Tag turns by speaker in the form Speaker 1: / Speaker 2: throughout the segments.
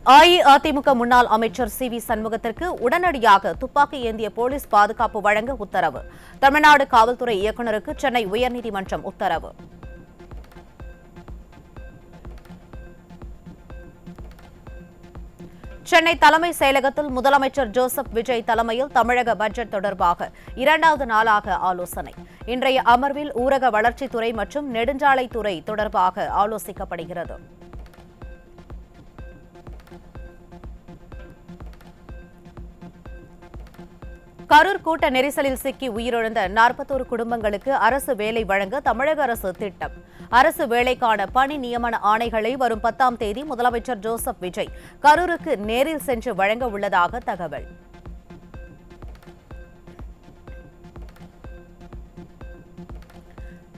Speaker 1: அஇஅதிமுக முன்னாள் அமைச்சர் C V சண்முகத்திற்கு உடனடியாக துப்பாக்கி ஏந்திய போலீஸ் பாதுகாப்பு வழங்க உத்தரவு. தமிழ்நாடு காவல்துறை இயக்குநருக்கு சென்னை உயர்நீதிமன்றம் உத்தரவு. சென்னை தலைமைச் செயலகத்தில் முதலமைச்சர் ஜோசப் விஜய் தலைமையில் தமிழக பட்ஜெட் தொடர்பாக 2வது நாளாக ஆலோசனை. இன்றைய அமர்வில் ஊரக வளர்ச்சித்துறை மற்றும் நெடுஞ்சாலைத்துறை தொடர்பாக ஆலோசிக்கப்படுகிறது. கரூர் கூட்ட நெரிசலில் சிக்கி உயிரிழந்த 41 குடும்பங்களுக்கு அரசு வேலை வழங்க தமிழக அரசு திட்டம். அரசு வேலைக்கான பணி நியமன ஆணைகளை வரும் 10ஆம் தேதி முதலமைச்சர் ஜோசப் விஜய் கரூருக்கு நேரில் சென்று வழங்க உள்ளதாக தகவல்.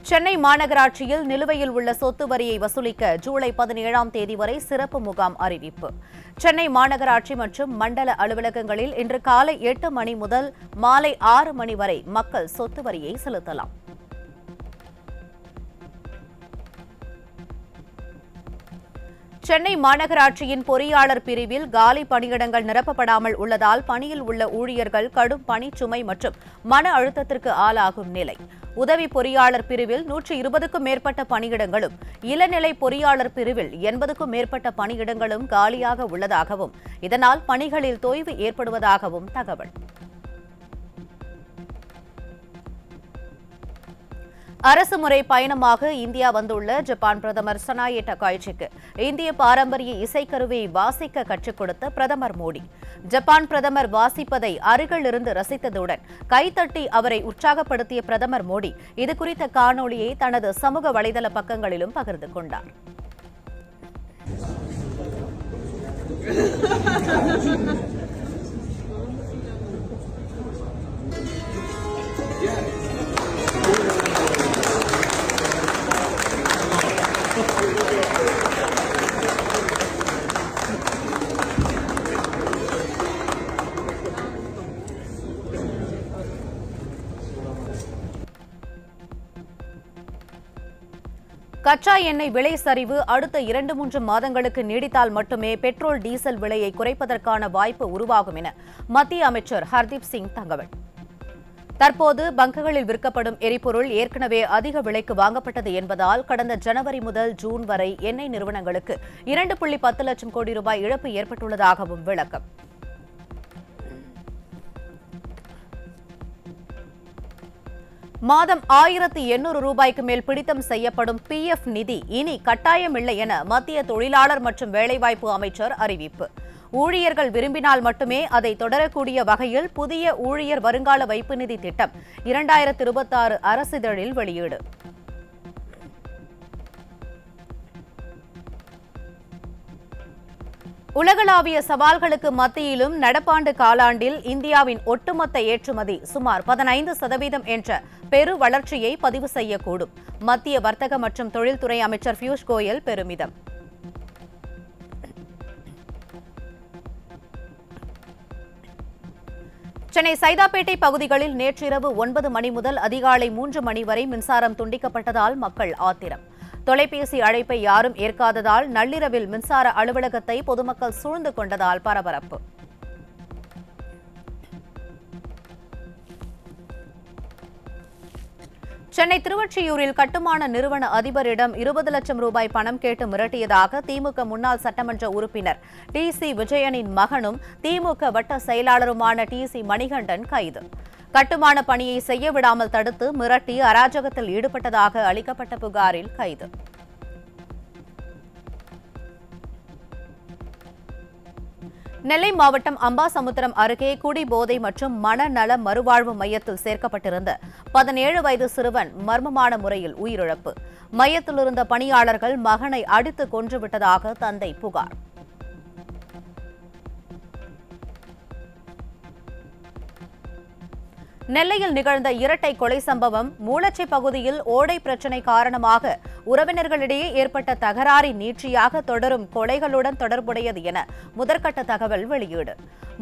Speaker 1: சென்னை மாநகராட்சியில் நிலுவையில் உள்ள சொத்து வரியை வசூலிக்க ஜூலை 17ஆம் தேதி வரை சிறப்பு முகாம் அறிவிப்பு. சென்னை மாநகராட்சி மற்றும் மண்டல அலுவலகங்களில் இன்று காலை 8 மணி முதல் மாலை 6 மணி வரை மக்கள் சொத்து வரியை செலுத்தலாம். சென்னை மாநகராட்சியின் பொறியாளர் பிரிவில் காலி பணியிடங்கள் நிரப்பப்படாமல் உள்ளதால் பணியில் உள்ள ஊழியர்கள் கடும் பணிச்சுமை மற்றும் மன அழுத்தத்திற்கு ஆளாகும் நிலை. உதவி பொறியாளர் பிரிவில் 120க்கும் மேற்பட்ட பணியிடங்களும், இளநிலை பொறியாளர் பிரிவில் 80க்கும் மேற்பட்ட பணியிடங்களும் காலியாக உள்ளதாகவும், இதனால் பணிகளில் தொய்வு ஏற்படுவதாகவும் தகவல். அரசுமுறை பயணமாக இந்தியா வந்துள்ள ஜப்பான் பிரதமர் சனாயே டகாய்ச்சிக்கு இந்திய பாரம்பரிய இசைக்கருவியை வாசிக்க கற்றுக் கொடுத்த பிரதமர் மோடி. ஜப்பான் பிரதமர் வாசிப்பதை அருகிலிருந்து ரசித்ததுடன் கைத்தட்டி அவரை உற்சாகப்படுத்திய பிரதமர் மோடி இதுகுறித்த காணொளியை தனது சமூக வலைதள பக்கங்களிலும் பகிர்ந்து கொண்டார். கச்சா எண்ணெய் விலை சரிவு அடுத்த 2-3 மாதங்களுக்கு நீடித்தால் மட்டுமே பெட்ரோல் டீசல் விலையை குறைப்பதற்கான வாய்ப்பு உருவாகும் என மத்திய அமைச்சர் ஹர்தீப் சிங் தகவல். தற்போது பங்குகளில் விற்கப்படும் எரிபொருள் ஏற்கனவே அதிக விலைக்கு வாங்கப்பட்டது என்பதால் கடந்த ஜனவரி முதல் ஜூன் வரை எண்ணெய் நிறுவனங்களுக்கு 2.10 லட்சம் கோடி ரூபாய் இழப்பு ஏற்பட்டுள்ளதாகவும் விளக்கம். மாதம் 1800 ரூபாய்க்கு மேல் பிடித்தம் செய்யப்படும் PF நிதி இனி கட்டாயமில்லை என மத்திய தொழிலாளர் மற்றும் வேலைவாய்ப்பு அமைச்சர் அறிவிப்பு. ஊழியர்கள் விரும்பினால் மட்டுமே அதை தொடரக்கூடிய வகையில் புதிய ஊழியர் வருங்கால வைப்பு நிதி திட்டம் 2026 அரசிதழில் வெளியீடு. உலகளாவிய சவால்களுக்கு மத்தியிலும் நடப்பாண்டு காலாண்டில் இந்தியாவின் ஒட்டுமொத்த ஏற்றுமதி சுமார் 15% என்ற பெரு வளர்ச்சியை பதிவு செய்யக்கூடும். மத்திய வர்த்தக மற்றும் தொழில்துறை அமைச்சர் பியூஷ் கோயல் பெருமிதம். சென்னை சைதாப்பேட்டை பகுதிகளில் நேற்றிரவு 9 மணி முதல் அதிகாலை 3 மணி வரை மின்சாரம் துண்டிக்கப்பட்டதால் மக்கள் ஆத்திரம். தொலைபேசி அழைப்பை யாரும் ஏற்காததால் நள்ளிரவில் மின்சார அலுவலகத்தை பொதுமக்கள் சூழ்ந்து கொண்டதால் பரபரப்பு. சென்னை திருவொற்றியூரில் கட்டுமான நிறுவன அதிபரிடம் 20 லட்சம் ரூபாய் பணம் கேட்டு மிரட்டியதாக திமுக முன்னாள் சட்டமன்ற உறுப்பினர் TC விஜயனின் மகனும் திமுக வட்ட செயலாளருமான TC மணிகண்டன் கைது. கட்டுமான பணியை செய்ய விடாமல் தடுத்து மிரட்டி அராஜகத்தில் ஈடுபட்டதாக அளிக்கப்பட்ட புகாரில் கைது. நெல்லை மாவட்டம் அம்பாசமுத்திரம் அருகே குடிபோதை மற்றும் மனநல மறுவாழ்வு மையத்தில் சேர்க்கப்பட்டிருந்த 17 வயது சிறுவன் மர்மமான முறையில் உயிரிழப்பு. மையத்தில் இருந்த பணியாளர்கள் மகனை அடித்து கொன்றுவிட்டதாக தந்தை புகார். நெல்லையில் நிகழ்ந்த இரட்டை கொலை சம்பவம் மூலச்சை பகுதியில் ஓடை பிரச்சினை காரணமாக உறவினர்களிடையே ஏற்பட்ட தகராறின் நீட்சியாக தொடரும் கொலைகளுடன் தொடர்புடையது என முதற்கட்ட தகவல் வெளியீடு.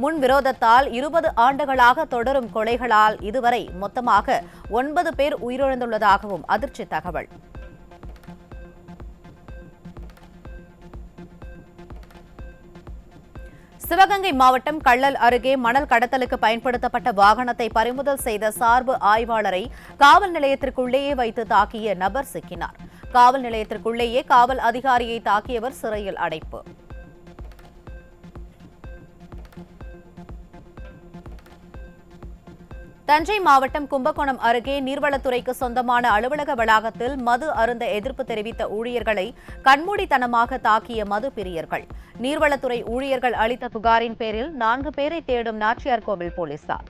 Speaker 1: முன் விரோதத்தால் 20 ஆண்டுகளாக தொடரும் கொலைகளால் இதுவரை மொத்தமாக 9 பேர் உயிரிழந்துள்ளதாகவும் அதிர்ச்சி தகவல். சிவகங்கை மாவட்டம் கள்ளல் அருகே மணல் கடத்தலுக்கு பயன்படுத்தப்பட்ட வாகனத்தை பறிமுதல் செய்த சார்பு ஆய்வாளரை காவல் நிலையத்திற்குள்ளேயே வைத்து தாக்கிய நபர் சிக்கினார். காவல் நிலையத்திற்குள்ளேயே காவல் அதிகாரியை தாக்கியவர் சிறையில் அடைப்பு. தஞ்சை மாவட்டம் கும்பகோணம் அருகே நீர்வளத்துறைக்கு சொந்தமான அலுவலக வளாகத்தில் மது அருந்த எதிர்ப்பு தெரிவித்த ஊழியர்களை கண்மூடித்தனமாக தாக்கிய மது பிரியர்கள். நீர்வளத்துறை ஊழியர்கள் அளித்த புகாரின் பேரில் 4 பேரை தேடும் நாச்சியார்கோவில் போலீசார்.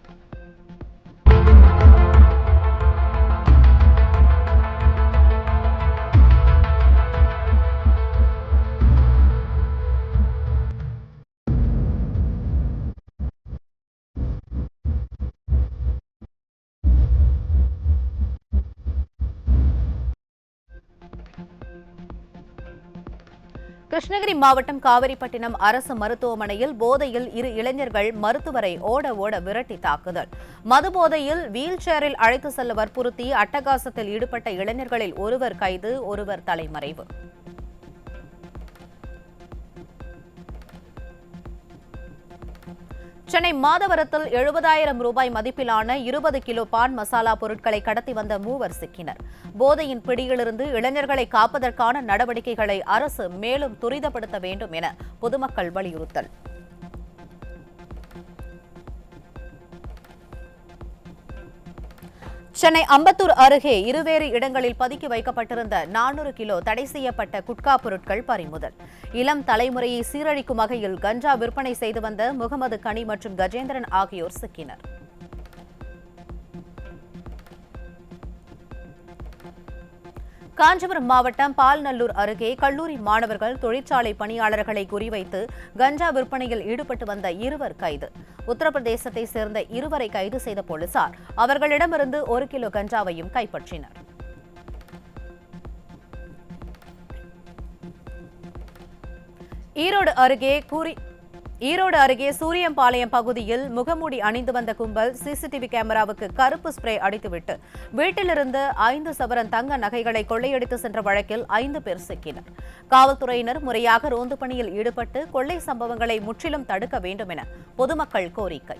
Speaker 1: கிருஷ்ணகிரி மாவட்டம் காவிரிப்பட்டினம் அரசு மருத்துவமனையில் போதையில் 2 இளைஞர்கள் மருத்துவரை ஓட விரட்டி தாக்குதல். மது போதையில் வீல் சேரில் அழைத்து செல்ல வற்புறுத்தி அட்டகாசத்தில் ஈடுபட்ட இளைஞர்களில் ஒருவர் கைது, ஒருவர் தலைமறைவு. சென்னை மாதவரத்தில் 70,000 ரூபாய் மதிப்பிலான 20 கிலோ பான் மசாலா பொருட்களை கடத்தி வந்த மூவர் சிக்கினர். போதையின் பிடியிலிருந்து இளைஞர்களை காப்பதற்கான நடவடிக்கைகளை அரசு மேலும் துரிதப்படுத்த வேண்டும் என பொதுமக்கள் வலியுறுத்தல். சென்னை அம்பத்தூர் அருகே இருவேறு இடங்களில் பதுக்கி வைக்கப்பட்டிருந்த 400 கிலோ தடை செய்யப்பட்ட குட்கா பொருட்கள் பறிமுதல். இளம் தலைமுறையை சீரழிக்கும் வகையில் கஞ்சா விற்பனை செய்து வந்த முகமது கனி மற்றும் கஜேந்திரன் ஆகியோர் சிக்கினர். காஞ்சிபுரம் மாவட்டம் பால்நல்லூர் அருகே கல்லூரி மாணவர்கள் தொழிற்சாலை பணியாளர்களை குறிவைத்து கஞ்சா விற்பனையில் ஈடுபட்டு வந்த 2 கைது. உத்தரப்பிரதேசத்தை சேர்ந்த 2 கைது செய்த போலீசார் அவர்களிடமிருந்து 1 கிலோ கஞ்சாவையும் கைப்பற்றினர். ஈரோடு அருகே சூரியம்பாளையம் பகுதியில் முகமூடி அணிந்து வந்த கும்பல் சிசிடிவி கேமராவுக்கு கருப்பு ஸ்ப்ரே அடித்துவிட்டு வீட்டிலிருந்து 5 சவரன் தங்க நகைகளை கொள்ளையடித்து சென்ற வழக்கில் 5 பேர் சிக்கினர். காவல்துறையினர் முறையாக ரோந்து பணியில் ஈடுபட்டு கொள்ளை சம்பவங்களை முற்றிலும் தடுக்க வேண்டும் என பொதுமக்கள் கோரிக்கை.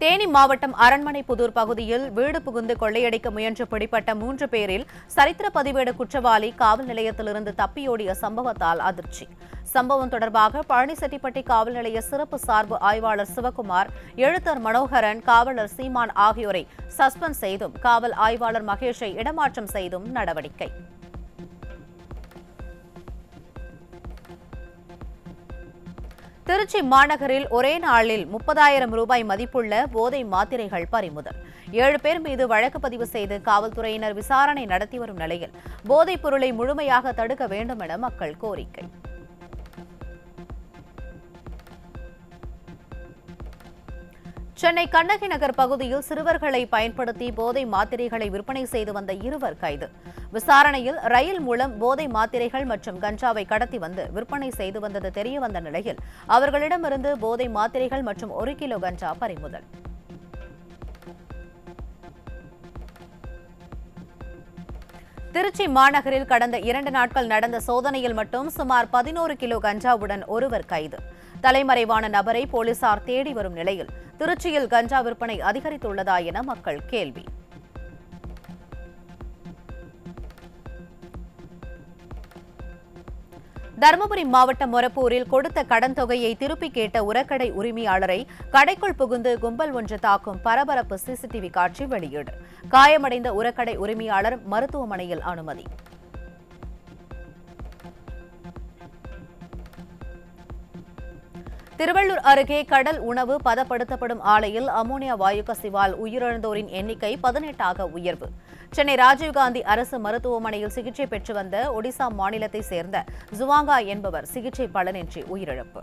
Speaker 1: தேனி மாவட்டம் அரண்மனைப்புதூர் பகுதியில் வீடு புகுந்து கொள்ளையடிக்க முயன்று பிடிப்பட்ட 3 பேரில் சரித்திர பதிவேடு குற்றவாளி காவல் நிலையத்திலிருந்து தப்பியோடிய சம்பவத்தால் அதிர்ச்சி. சம்பவம் தொடர்பாக பழனிசெட்டிப்பட்டி காவல் நிலைய சிறப்பு சார்பு ஆய்வாளர் சிவகுமார், எழுத்தர் மனோகரன், காவலர் சீமான் ஆகியோரை சஸ்பெண்ட் செய்தும் காவல் ஆய்வாளர் மகேஷை இடமாற்றம் செய்தும் நடவடிக்கை. திருச்சி மாநகரில் ஒரே நாளில் 30,000 ரூபாய் மதிப்புள்ள போதை மாத்திரைகள் பறிமுதல். 7 பேர் மீது வழக்கு பதிவு செய்து காவல்துறையினர் விசாரணை நடத்தி வரும் நிலையில் போதைப் பொருளை முழுமையாக தடுக்க வேண்டும் என மக்கள் கோரிக்கை. சென்னை கண்ணகி நகர் பகுதியில் சிறுவர்களை பயன்படுத்தி போதை மாத்திரைகளை விற்பனை செய்து வந்த 2 கைது. விசாரணையில் ரயில் மூலம் போதை மாத்திரைகள் மற்றும் கஞ்சாவை கடத்தி வந்து விற்பனை செய்து வந்தது தெரியவந்த நிலையில் அவர்களிடமிருந்து போதை மாத்திரைகள் மற்றும் 1 கிலோ கஞ்சா பறிமுதல். திருச்சி மாநகரில் கடந்த 2 நாட்கள் நடந்த சோதனையில் மட்டும் சுமார் 11 கிலோ கஞ்சாவுடன் ஒருவர் கைது. தலைமறைவான நபரை போலீசார் தேடி வரும் நிலையில் திருச்சியில் கஞ்சா விற்பனை அதிகரித்துள்ளதா என மக்கள் கேள்வி. தருமபுரி மாவட்டம் மொரப்பூரில் கொடுத்த கடன் தொகையை திருப்பி கேட்ட உரக்கடை உரிமையாளரை கடைக்குள் புகுந்து கும்பல் ஒன்று தாக்கும் பரபரப்பு சிசிடிவி காட்சி வெளியீடு. காயமடைந்த உரக்கடை உரிமையாளர் மருத்துவமனையில் அனுமதி. திருவள்ளூர் அருகே கடல் உணவு பதப்படுத்தப்படும் ஆலையில் அமோனியா வாயு கசிவால் உயிரிழந்தோரின் எண்ணிக்கை 18ஆக உயர்வு. சென்னை ராஜீவ்காந்தி அரசு மருத்துவமனையில் சிகிச்சை பெற்று வந்த ஒடிசா மாநிலத்தை சேர்ந்த ஜுவாங்கா என்பவர் சிகிச்சை பலனின்றி உயிரிழப்பு.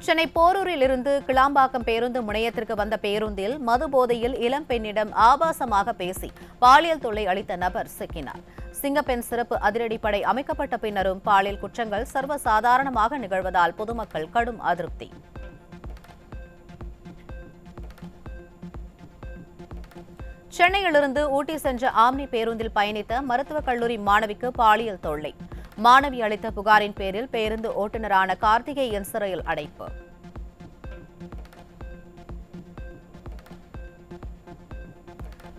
Speaker 1: சென்னை போரூரில் இருந்து கிளாம்பாக்கம் பேருந்து முனையத்திற்கு வந்த பேருந்தில் மது போதையில் இளம் பெண்ணிடம் ஆபாசமாக பேசி பாலியல் தொல்லை அளித்த நபர் சிக்கினார். சிங்கப்பெண் சிறப்பு அதிரடிப்படை அமைக்கப்பட்ட பின்னரும் பாலியல் குற்றங்கள் சர்வசாதாரணமாக நிகழ்வதால் பொதுமக்கள் கடும் அதிருப்தி. சென்னையிலிருந்து ஊட்டி சென்ற ஆம்னி பேருந்தில் பயணித்த மருத்துவக் கல்லூரி மாணவிக்கு பாலியல் தொல்லை. மாணவி அளித்த புகாரின் பேரில் பேருந்து ஓட்டுநரான கார்த்திகேயன் சிறையில் அடைப்பு.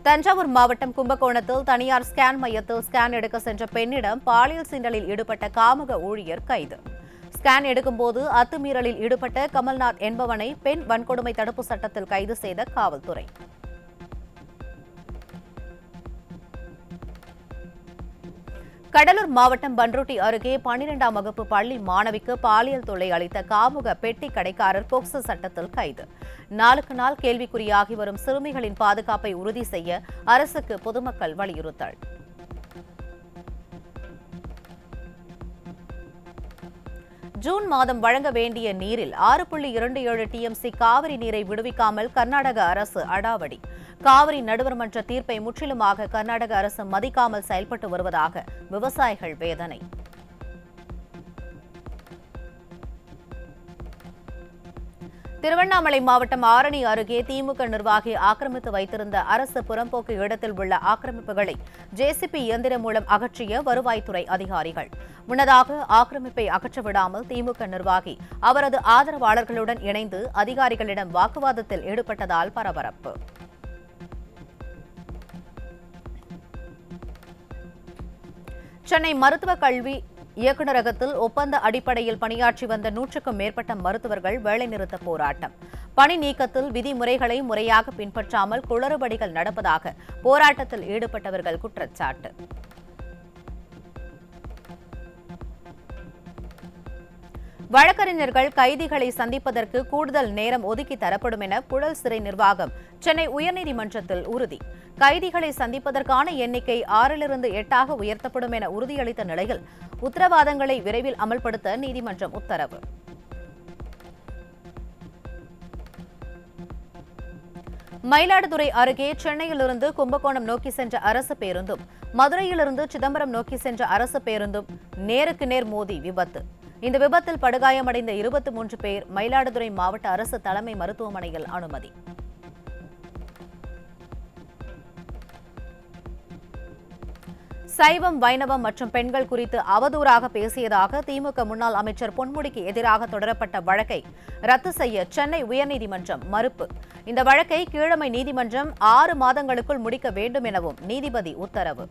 Speaker 1: தஞ்சாவூர் மாவட்டம் கும்பகோணத்தில் தனியார் ஸ்கேன் மையத்தில் ஸ்கேன் எடுக்க சென்ற பெண்ணிடம் பாலியல் சீண்டலில் ஈடுபட்ட காமுக ஊழியர் கைது. ஸ்கேன் எடுக்கும்போது அத்துமீறலில் ஈடுபட்ட கமல்நாத் என்பவனை பெண் வன்கொடுமை தடுப்பு சட்டத்தில் கைது செய்த காவல்துறை. கடலூர் மாவட்டம் பன்ருட்டி அருகே 12ஆம் வகுப்பு பள்ளி மாணவிக்கு பாலியல் தொல்லை அளித்த காமுக பெட்டி கடைக்காரர் போக்சோ சட்டத்தில் கைது. நாளுக்கு நாள் கேள்விக்குறியாகி வரும் சிறுமிகளின் பாதுகாப்பை உறுதி செய்ய அரசுக்கு பொதுமக்கள் வலியுறுத்தல். ஜூன் மாதம் வழங்க வேண்டிய நீரில் 6.27 டிஎம்சி காவிரி நீரை விடுவிக்காமல் கர்நாடக அரசு அடாவடி. காவிரி நடுவர் மன்ற தீர்ப்பை முற்றிலுமாக கர்நாடக அரசு மதிக்காமல் செயல்பட்டு வருவதாக விவசாயிகள் வேதனை. திருவண்ணாமலை மாவட்டம் ஆரணி அருகே திமுக நிர்வாகி ஆக்கிரமித்து வைத்திருந்த அரசு புறம்போக்கு இடத்தில் உள்ள ஆக்கிரமிப்புகளை ஜேசிபி இயந்திரம் மூலம் அகற்றிய வருவாய்த்துறை அதிகாரிகள். முன்னதாக ஆக்கிரமிப்பை அகற்றவிடாமல் திமுக நிர்வாகி அவரது ஆதரவாளர்களுடன் இணைந்து அதிகாரிகளிடம் வாக்குவாதத்தில் ஈடுபட்டதால் பரபரப்பு. சென்னை மருத்துவக் கல்வி இயக்குநரகத்தில் ஒப்பந்த அடிப்படையில் பணியாற்றி வந்த 100க்கும் மேற்பட்ட மருத்துவர்கள் வேலைநிறுத்த போராட்டம். பணி நீக்கத்தில் விதிமுறைகளை முறையாக பின்பற்றாமல் குளறுபடிகள் நடப்பதாக போராட்டத்தில் ஈடுபட்டவர்கள் குற்றச்சாட்டு. வழக்கறிஞர்கள் கைதிகளை சந்திப்பதற்கு கூடுதல் நேரம் ஒதுக்கி தரப்படும் என புழல் சிறை நிர்வாகம் சென்னை உயர்நீதிமன்றத்தில் உறுதி. கைதிகளை சந்திப்பதற்கான எண்ணிக்கை 6லிருந்து 8ஆக உயர்த்தப்படும் என உறுதியளித்த நிலையில் உத்தரவாதங்களை விரைவில் அமல்படுத்த நீதிமன்றம் உத்தரவு. மயிலாடுதுறை அருகே சென்னையிலிருந்து கும்பகோணம் நோக்கி சென்ற அரசு பேருந்தும் மதுரையிலிருந்து சிதம்பரம் நோக்கி சென்ற அரசு பேருந்தும் நேருக்கு நேர் மோதி விபத்து. இந்த விபத்தில் படுகாயமடைந்த 23 பேர் மயிலாடுதுறை மாவட்ட அரசு தலைமை மருத்துவமனையில் அனுமதி. சைவம், வைணவம் மற்றும் பெண்கள் குறித்து அவதூறாக பேசியதாக திமுக முன்னாள் அமைச்சர் பொன்முடிக்கு எதிராக தொடரப்பட்ட வழக்கை ரத்து செய்ய சென்னை உயர்நீதிமன்றம் மறுப்பு. இந்த வழக்கை கீழமை நீதிமன்றம் 6 மாதங்களுக்குள் முடிக்க வேண்டும் எனவும் நீதிபதி உத்தரவு.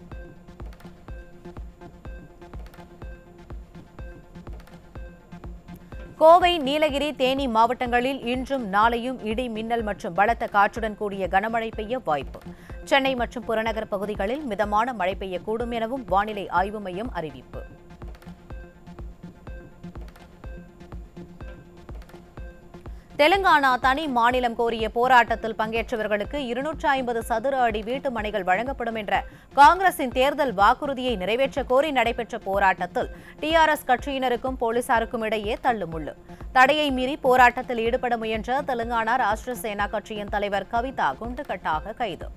Speaker 1: கோவை, நீலகிரி, தேனி மாவட்டங்களில் இன்றும் நாளையும் இடி, மின்னல் மற்றும் பலத்த காற்றுடன் கூடிய கனமழை பெய்ய வாய்ப்பு. சென்னை மற்றும் புறநகர் பகுதிகளில் மிதமான மழை பெய்யக்கூடும் எனவும் வானிலை ஆய்வு மையம் அறிவிப்பு. தெலுங்கானா தனி மாநிலம் கோரிய போராட்டத்தில் பங்கேற்றவர்களுக்கு 250 சதுர அடி வீட்டு மனைகள் வழங்கப்படும் என்ற காங்கிரசின் தேர்தல் வாக்குறுதியை நிறைவேற்ற கோரி நடைபெற்ற போராட்டத்தில் டிஆர்எஸ் கட்சியினருக்கும் போலீசாருக்கும் இடையே தள்ளுமுள்ளு. தடையை மீறி போராட்டத்தில் ஈடுபட முயன்ற தெலுங்கானா ராஷ்டிர சேனா கட்சியின் தலைவர் கவிதா குண்டுகட்டாக கைது.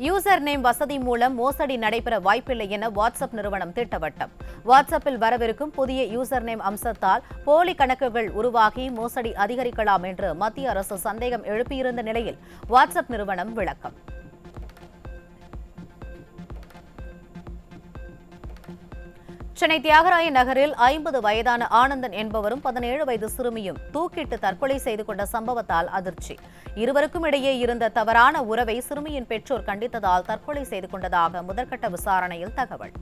Speaker 1: யூசர் நேம் வசதி மூலம் மோசடி நடைபெற வாய்ப்பில்லை என வாட்ஸ்அப் நிறுவனம் திட்டவட்டம். வாட்ஸ்அப்பில் வரவிருக்கும் புதிய யூசர் நேம் அம்சத்தால் போலி கணக்குகள் உருவாகி மோசடி அதிகரிக்கலாம் என்று மத்திய அரசு சந்தேகம் எழுப்பியிருந்த நிலையில் வாட்ஸ்அப் நிறுவனம் விளக்கம். சென்னை தியாகராய நகரில் 50 வயதான ஆனந்தன் என்பவரும் 17 வயது சிறுமியும் தூக்கிட்டு தற்கொலை செய்து கொண்ட சம்பவத்தால் அதிர்ச்சி. இருவருக்கும் இடையே இருந்த தவறான உறவை சிறுமியின் பெற்றோர் கண்டித்ததால் தற்கொலை செய்து கொண்டதாக முதற்கட்ட விசாரணையில் தகவல்.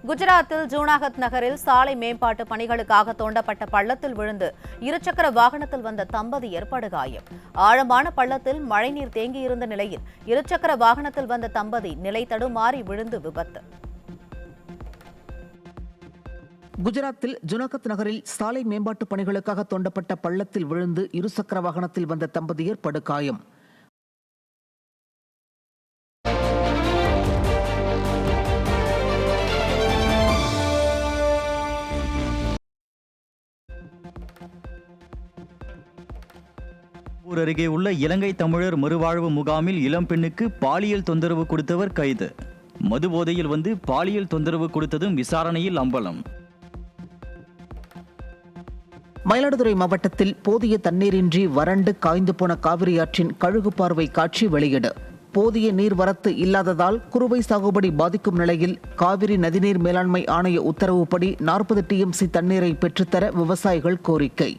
Speaker 1: குஜராத்தில் ஜூனாகத் நகரில் சாலை மேம்பாட்டு பணிகளுக்காக தோண்டப்பட்ட பள்ளத்தில் விழுந்து இருசக்கர வாகனத்தில் வந்த தம்பதியர் படுகாயம். ஆழமான பள்ளத்தில் மழைநீர் தேங்கியிருந்த நிலையில் இருசக்கர வாகனத்தில் வந்த தம்பதி நிலை தடுமாறி விழுந்து விபத்து.
Speaker 2: குஜராத்தில் ஜுனாகத் நகரில் சாலை மேம்பாட்டு பணிகளுக்காக தோண்டப்பட்ட பள்ளத்தில் விழுந்து இருசக்கர வாகனத்தில் வந்த தம்பதியர் படுகாயம்.
Speaker 3: அருகே உள்ள இலங்கை தமிழர் மறுவாழ்வு முகாமில் இளம்பெண்ணுக்கு பாலியல் தொந்தரவு கொடுத்தவர் கைது. மது போதையில் வந்து பாலியல் தொந்தரவு கொடுத்ததும் விசாரணையில் அம்பலம்.
Speaker 2: மயிலாடுதுறை மாவட்டத்தில் போதிய தண்ணீரின்றி வறண்டு காய்ந்து போன காவிரி ஆற்றின் கழுகு பார்வை காட்சி வெளியீடு. போதிய நீர்வரத்து இல்லாததால் குறுவை சாகுபடி பாதிக்கும் நிலையில் காவிரி நதிநீர் மேலாண்மை ஆணைய உத்தரவுப்படி 40 TMC தண்ணீரை பெற்றுத்தர விவசாயிகள் கோரிக்கை.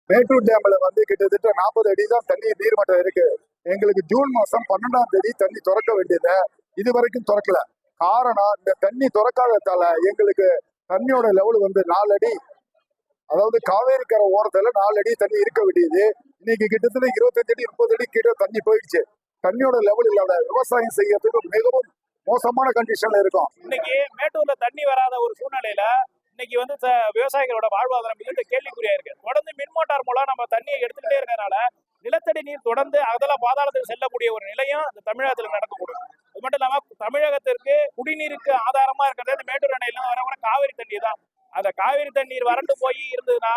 Speaker 4: மேட்டூர் டேம்ல கிட்டத்தட்ட 40 அடி தான் தண்ணி நீர்மட்டம் இருக்கு. எங்களுக்கு ஜூன் மாசம் 12ஆம் தேதி தண்ணி திறக்க வேண்டியது இது வரைக்கும் திறக்கல. காரணம், இந்த தண்ணி திறக்காததால எங்களுக்கு தண்ணியோட லெவல் 4 அடி, அதாவது காவேரி கரை ஓரத்துல 4 அடி தண்ணி இருக்க வேண்டியது இன்னைக்கு கிட்டத்தட்ட 25 அடி 30 அடி கிட்ட தண்ணி போயிடுச்சு. தண்ணியோட லெவல் இல்லாத விவசாயம் செய்யறதுக்கு மிகவும் மோசமான கண்டிஷன்ல இருக்கும்.
Speaker 5: இன்னைக்கு மேட்டூர்ல தண்ணி வராத ஒரு சூழ்நிலையில இன்னைக்கு விவசாயிகளோட வாழ்வாதாரம் மிகுந்த கேள்விக்குறியா இருக்கு. தொடர்ந்து மின் மோட்டார் மூலம் நம்ம தண்ணியை எடுத்துக்கிட்டே இருக்கிறதுனால நிலத்தடி நீர் தொடர்ந்து அதல பாதாளத்துக்கு செல்லக்கூடிய ஒரு நிலையும் இந்த தமிழகத்தில் நடக்கக்கூடும். அது மட்டும் இல்லாம தமிழகத்திற்கு குடிநீருக்கு ஆதாரமா இருக்கிறது இந்த மேட்டூர் அணையில வர காவிரி தண்ணி தான். அந்த காவிரி தண்ணீர் வறண்டு போய் இருந்ததுன்னா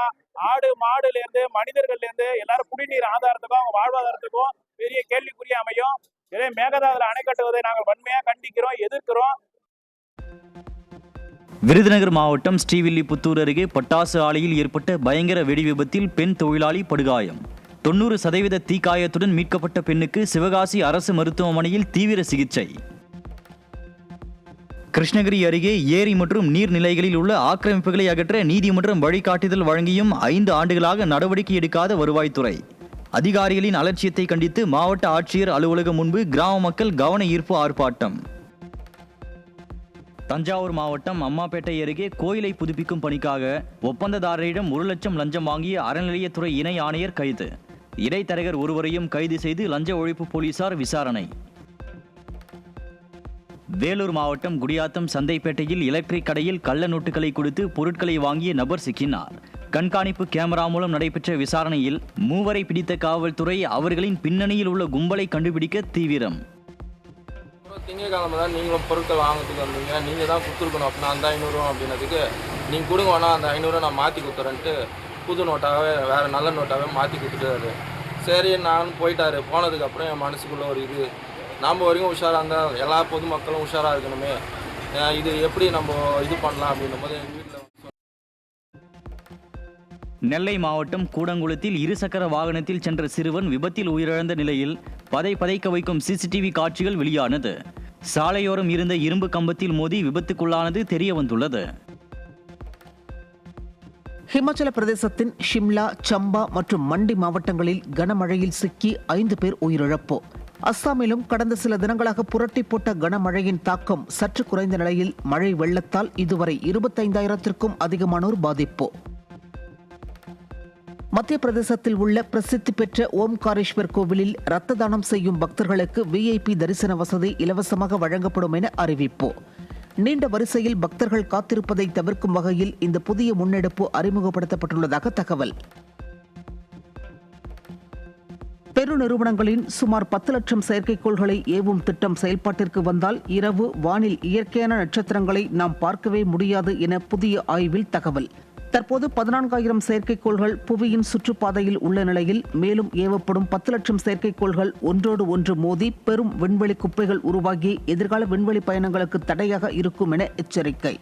Speaker 5: ஆடு மாடுல இருந்து மனிதர்கள்ல இருந்து எல்லாரும் குடிநீர் ஆதாரத்துக்கும் அவங்க வாழ்வாதாரத்துக்கும் பெரிய கேள்விக்குறியா அமையும். இதே மேகதாதுல அணை கட்டுவதை நாங்கள் வன்மையா கண்டிக்கிறோம், எதிர்க்கிறோம்.
Speaker 3: விருதுநகர் மாவட்டம் ஸ்ரீவில்லிபுத்தூர் அருகே பட்டாசு ஆலையில் ஏற்பட்ட பயங்கர வெடி விபத்தில் பெண் தொழிலாளி படுகாயம். 90% தீக்காயத்துடன் மீட்கப்பட்ட பெண்ணுக்கு சிவகாசி அரசு மருத்துவமனையில் தீவிர சிகிச்சை. கிருஷ்ணகிரி அருகே ஏரி மற்றும் நீர்நிலைகளில் உள்ள ஆக்கிரமிப்புகளை அகற்ற நீதிமன்றம் வழிகாட்டுதல் வழங்கியும் 5 ஆண்டுகளாக நடவடிக்கை எடுக்காத வருவாய்த்துறை. அதிகாரிகளின் அலட்சியத்தை கண்டித்து மாவட்ட ஆட்சியர் அலுவலகம் முன்பு கிராம மக்கள் கவன ஈர்ப்பு ஆர்ப்பாட்டம். தஞ்சாவூர் மாவட்டம் அம்மாப்பேட்டை அருகே கோயிலை புதுப்பிக்கும் பணிக்காக ஒப்பந்ததாரரிடம் 1 லட்சம் லஞ்சம் வாங்கிய அறநிலையத்துறை இணை ஆணையர் கைது. இடைத்தரகர் ஒருவரையும் கைது செய்து லஞ்ச ஒழிப்பு போலீசார் விசாரணை. வேலூர் மாவட்டம் குடியாத்தம் சந்தைப்பேட்டையில் எலக்ட்ரிக் கடையில் கள்ள நோட்டுகளை கொடுத்து பொருட்களை வாங்கிய நபர் சிக்கினார். கண்காணிப்பு கேமரா மூலம் நடைபெற்ற விசாரணையில் 3 பிடித்த காவல்துறை அவர்களின் பின்னணியில் உள்ள கும்பலை கண்டுபிடிக்க தீவிரம்.
Speaker 6: திங்கக்கிழமை தான் நீங்களும் பொருட்கள் வாங்கிறதுக்கு வந்தீங்க, நீங்கள் தான் கொடுத்துருக்கணும் அப்படின்னா அந்த 500 அப்படின்னதுக்கு நீங்கள் கொடுங்க வேணால் அந்த 500 நான் மாற்றி கொடுத்துறேன்ட்டு புது நோட்டாகவே வேறு நல்ல நோட்டாகவே மாற்றி கொடுத்துட்டாரு. சரி நானும் போயிட்டாரு. போனதுக்கப்புறம் என் மனசுக்குள்ளே ஒரு இது, நாம் வரைக்கும் உஷாராக இருந்தால் எல்லா பொதுமக்களும் உஷாராக இருக்கணுமே, இது எப்படி நம்ம இது பண்ணலாம் அப்படின்னும் போது எங்கள் வீட்டில்.
Speaker 3: நெல்லை மாவட்டம் கூடங்குளத்தில் 2 சக்கர வாகனத்தில் சென்ற சிறுவன் விபத்தில் உயிரிழந்த நிலையில் பதைக்க வைக்கும் CCTV காட்சிகள் வெளியானது. சாலையோரம் இருந்த இரும்பு கம்பத்தில் மோதி விபத்துக்குள்ளானது தெரிய வந்துள்ளது.
Speaker 2: ஹிமாச்சல பிரதேசத்தின் ஷிம்லா, சம்பா மற்றும் மண்டி மாவட்டங்களில் கனமழையில் சிக்கி 5 பேர் உயிரிழப்பு. அஸ்ஸாமிலும் கடந்த சில தினங்களாக புரட்டி போட்ட கனமழையின் தாக்கம் சற்று குறைந்த நிலையில் மழை வெள்ளத்தால் இதுவரை 25,000த்திற்கும் அதிகமானோர் பாதிப்பு. மத்திய பிரதேசத்தில் உள்ள பிரசித்தி பெற்ற ஓம்காரேஸ்வர் கோவிலில் ரத்த தானம் செய்யும் பக்தர்களுக்கு VIP தரிசன வசதி இலவசமாக வழங்கப்படும் என அறிவிப்பு. நீண்ட வரிசையில் பக்தர்கள் காத்திருப்பதை தவிர்க்கும் வகையில் இந்த புதிய முன்னெடுப்பு அறிமுகப்படுத்தப்பட்டுள்ளதாக தகவல். பெருநிறுவனங்களின் சுமார் 10 லட்சம் செயற்கைக்கோள்களை ஏவும் திட்டம் செயல்பாட்டிற்கு வந்தால் இரவு வானில் இயற்கையான நட்சத்திரங்களை நாம் பார்க்கவே முடியாது என புதிய ஆய்வில் தகவல். தற்போது 14,000 செயற்கைக்கோள்கள் புவியின் சுற்றுப்பாதையில் உள்ள நிலையில் மேலும் ஏவப்படும் 10 லட்சம் செயற்கைக்கோள்கள் ஒன்றோடு ஒன்று மோதி பெரும் விண்வெளி குப்பைகள் உருவாகி எதிர்கால விண்வெளி பயணங்களுக்கு தடையாக இருக்கும் என எச்சரிக்கை.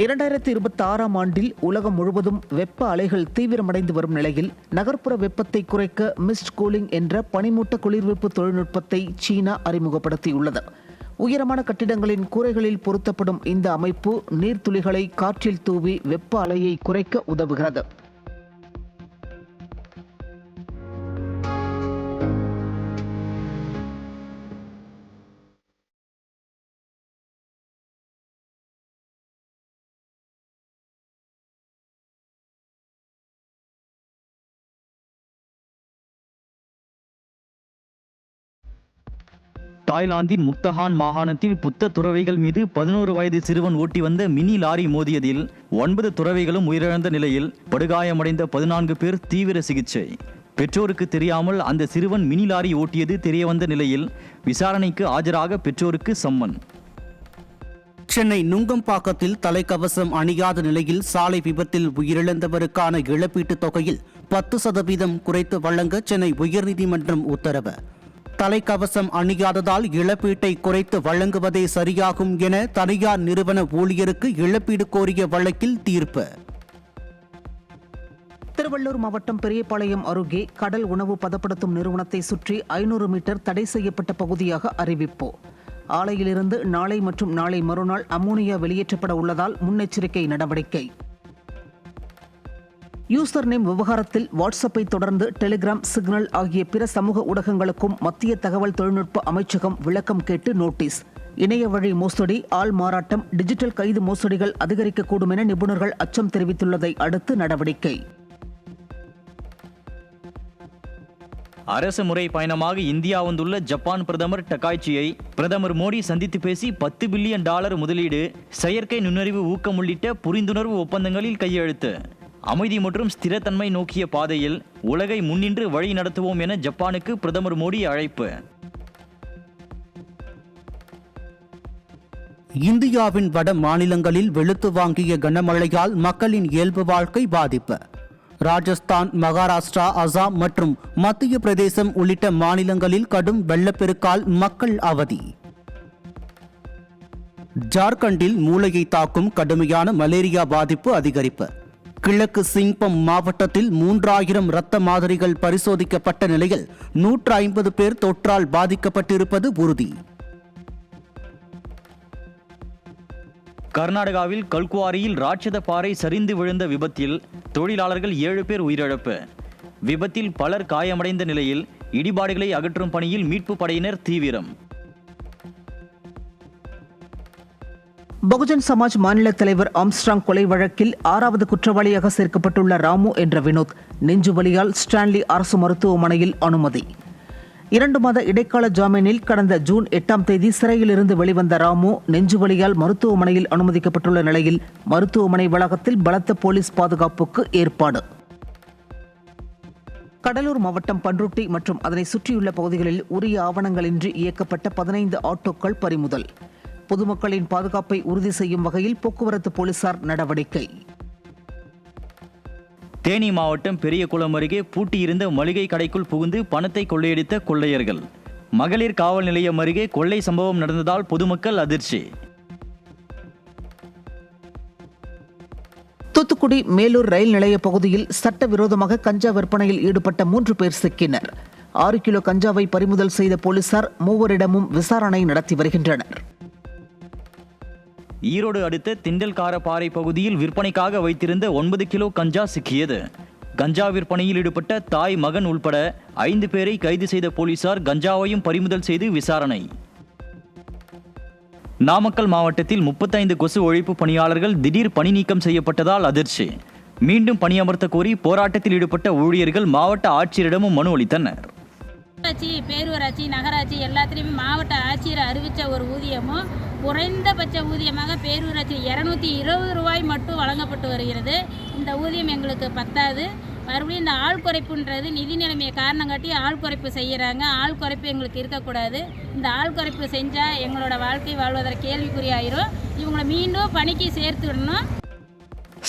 Speaker 2: 2026ஆம் ஆண்டில் உலகம் முழுவதும் வெப்ப அலைகள் தீவிரமடைந்து வரும் நிலையில் நகர்ப்புற வெப்பத்தை குறைக்க மிஸ்ட் கூலிங் என்ற பனிமூட்ட குளிர்விப்பு தொழில்நுட்பத்தை சீனா அறிமுகப்படுத்தியுள்ளது. உயரமான கட்டிடங்களின் கூரைகளில் பொருத்தப்படும் இந்த அமைப்பு நீர்த்துளிகளை காற்றில் தூவி வெப்ப அலையை குறைக்க உதவுகிறது.
Speaker 3: தாய்லாந்தின் முக்தஹான் மாகாணத்தில் புத்த துறவிகள் மீது 11 வயது சிறுவன் ஓட்டி வந்த மினி லாரி மோதியதில் 9 துறவிகளும் உயிரிழந்த நிலையில் படுகாயமடைந்த 14 பேர் தீவிர சிகிச்சை. பெற்றோருக்கு தெரியாமல் அந்த சிறுவன் மினி லாரி ஓட்டியது தெரியவந்த நிலையில் விசாரணைக்கு ஆஜராக பெற்றோருக்கு சம்மன்.
Speaker 7: சென்னை நுங்கம்பாக்கத்தில் தலைக்கவசம் அணியாத நிலையில் சாலை விபத்தில் உயிரிழந்தவருக்கான இழப்பீட்டுத் தொகையில் 10% குறைத்து வழங்க சென்னை உயர்நீதிமன்றம் உத்தரவு. தலைக்கவசம் அணியாததால் இழப்பீட்டை குறைத்து வழங்குவதே சரியாகும் என தனியார் நிறுவன ஊழியருக்கு இழப்பீடு கோரிய வழக்கில் தீர்ப்பு.
Speaker 2: திருவள்ளூர் மாவட்டம் பெரியபாளையம் அருகே கடல் உணவு பதப்படுத்தும் நிறுவனத்தை சுற்றி 500 மீட்டர் தடை செய்யப்பட்ட பகுதியாக அறிவிப்பு. ஆலையிலிருந்து நாளை மற்றும் நாளை மறுநாள் அமோனியா வெளியேற்றப்பட உள்ளதால் முன்னெச்சரிக்கை நடவடிக்கை. யூசர் நேம் விவகாரத்தில் வாட்ஸ்அப்பை தொடர்ந்து டெலிகிராம், சிக்னல் ஆகிய பிற சமூக ஊடகங்களுக்கும் மத்திய தகவல் தொழில்நுட்ப அமைச்சகம் விளக்கம் கேட்டு நோட்டீஸ். இணைய வழி மோசடி, ஆள் மாறாட்டம், டிஜிட்டல் கைது மோசடிகள் அதிகரிக்கக்கூடும் என நிபுணர்கள் அச்சம் தெரிவித்துள்ளதை அடுத்து நடவடிக்கை.
Speaker 3: அரசு முறை பயணமாக இந்தியா வந்துள்ள ஜப்பான் பிரதமர் டகாய்ச்சியை பிரதமர் மோடி சந்தித்து பேசி $10 பில்லியன் முதலீடு, செயற்கை நுண்ணறிவு ஊக்கம் உள்ளிட்ட புரிந்துணர்வு ஒப்பந்தங்களில் கையெழுத்து. அமைதி மற்றும் ஸ்திரத்தன்மை நோக்கிய பாதையில் உலகை முன்னின்று வழி நடத்துவோம் என ஜப்பானுக்கு பிரதமர் மோடி அழைப்பு.
Speaker 7: இந்தியாவின் வட மாநிலங்களில் வெளுத்து வாங்கிய கனமழையால் மக்களின் இயல்பு வாழ்க்கை பாதிப்பு. ராஜஸ்தான், மகாராஷ்டிரா, அசாம் மற்றும் மத்திய பிரதேசம் உள்ளிட்ட மாநிலங்களில் கடும் வெள்ளப்பெருக்கால் மக்கள் அவதி. ஜார்க்கண்டில் மூளையை தாக்கும் கடுமையான மலேரியா பாதிப்பு அதிகரிப்பு. கிழக்கு சிங்பம் மாவட்டத்தில் 3000 இரத்த மாதிரிகள் பரிசோதிக்கப்பட்ட நிலையில் 150 பேர் தொற்றால் பாதிக்கப்பட்டிருப்பது உறுதி.
Speaker 3: கர்நாடகாவில் கல்குவாரியில் ராட்சத பாறை சரிந்து விழுந்த விபத்தில் தொழிலாளர்கள் 7 பேர் உயிரிழப்பு. விபத்தில் பலர் காயமடைந்த நிலையில் இடிபாடுகளை அகற்றும் பணியில் மீட்பு படையினர் தீவிரம்.
Speaker 2: பகுஜன் சமாஜ் மாநில தலைவர் ஆம்ஸ்ட்ராங் கொலை வழக்கில் 6வது குற்றவாளியாக சேர்க்கப்பட்டுள்ள ராமு என்ற வினோத் நெஞ்சுவலியால் ஸ்டான்லி அரசு மருத்துவமனையில் அனுமதி. 2 மாத இடைக்கால ஜாமீனில் கடந்த ஜூன் 8ஆம் தேதி சிறையிலிருந்து வெளிவந்த ராமு நெஞ்சுவலியால் மருத்துவமனையில் அனுமதிக்கப்பட்டுள்ள நிலையில் மருத்துவமனை வளாகத்தில் பலத்த போலீஸ் பாதுகாப்புக்கு ஏற்பாடு. கடலூர் மாவட்டம் பண்ருட்டி மற்றும் அதனை சுற்றியுள்ள பகுதிகளில் உரிய ஆவணங்களின்றி இயக்கப்பட்ட 15 ஆட்டோக்கள் பறிமுதல். பொதுமக்களின் பாதுகாப்பை உறுதி செய்யும் வகையில் போக்குவரத்து போலீசார் நடவடிக்கை.
Speaker 3: தேனி மாவட்டம் பெரியகுளம் அருகே பூட்டியிருந்த மளிகை கடைக்குள் புகுந்து பணத்தை கொள்ளையடித்த கொள்ளையர்கள். மகளிர் காவல் நிலையம் அருகே கொள்ளை சம்பவம் நடந்ததால் பொதுமக்கள் அதிர்ச்சி.
Speaker 2: தூத்துக்குடி மேலூர் ரயில் நிலைய பகுதியில் சட்டவிரோதமாக கஞ்சா விற்பனையில் ஈடுபட்ட 3 பேர் சிக்கினர். 6 கிலோ கஞ்சாவை பறிமுதல் செய்த போலீசார் 3வரிடமும் விசாரணை நடத்தி வருகின்றனர்.
Speaker 3: ஈரோடு அடுத்த திண்டல்காரப்பாறை பகுதியில் விற்பனைக்காக வைத்திருந்த 9 கிலோ கஞ்சா சிக்கியது. கஞ்சா விற்பனையில் ஈடுபட்ட தாய், மகன் உள்பட 5 பேரை கைது செய்த போலீசார் கஞ்சாவையும் பறிமுதல் செய்து விசாரணை. நாமக்கல் மாவட்டத்தில் 35 கொசு ஒழிப்பு பணியாளர்கள் திடீர் பணி நீக்கம் செய்யப்பட்டதால் அதிர்ச்சி. மீண்டும் பணியமர்த்த கோரி போராட்டத்தில் ஈடுபட்ட ஊழியர்கள் மாவட்ட ஆட்சியரிடமும் மனு அளித்தனர்.
Speaker 8: பேரூராட்சி, நகராட்சி எல்லாத்திலையுமே மாவட்ட ஆட்சியர் அறிவித்த ஒரு ஊதியமும் குறைந்தபட்ச ஊதியமாக பேரூராட்சி 220 ரூபாய் மட்டும் வழங்கப்பட்டு வருகிறது. இந்த ஊதியம் எங்களுக்கு பத்தாது. மறுபடியும் இந்த ஆள் குறைப்புன்றது நிதி நிலைமையை காரணம் காட்டி ஆள் குறைப்பு செய்கிறாங்க. ஆள் குறைப்பு எங்களுக்கு இருக்கக்கூடாது. இந்த ஆள் குறைப்பு செஞ்சால் எங்களோட வாழ்க்கை வாழ்வதற்கு கேள்விக்குறியாயிரும். இவங்களை மீண்டும் பணிக்கு சேர்த்து விடணும்.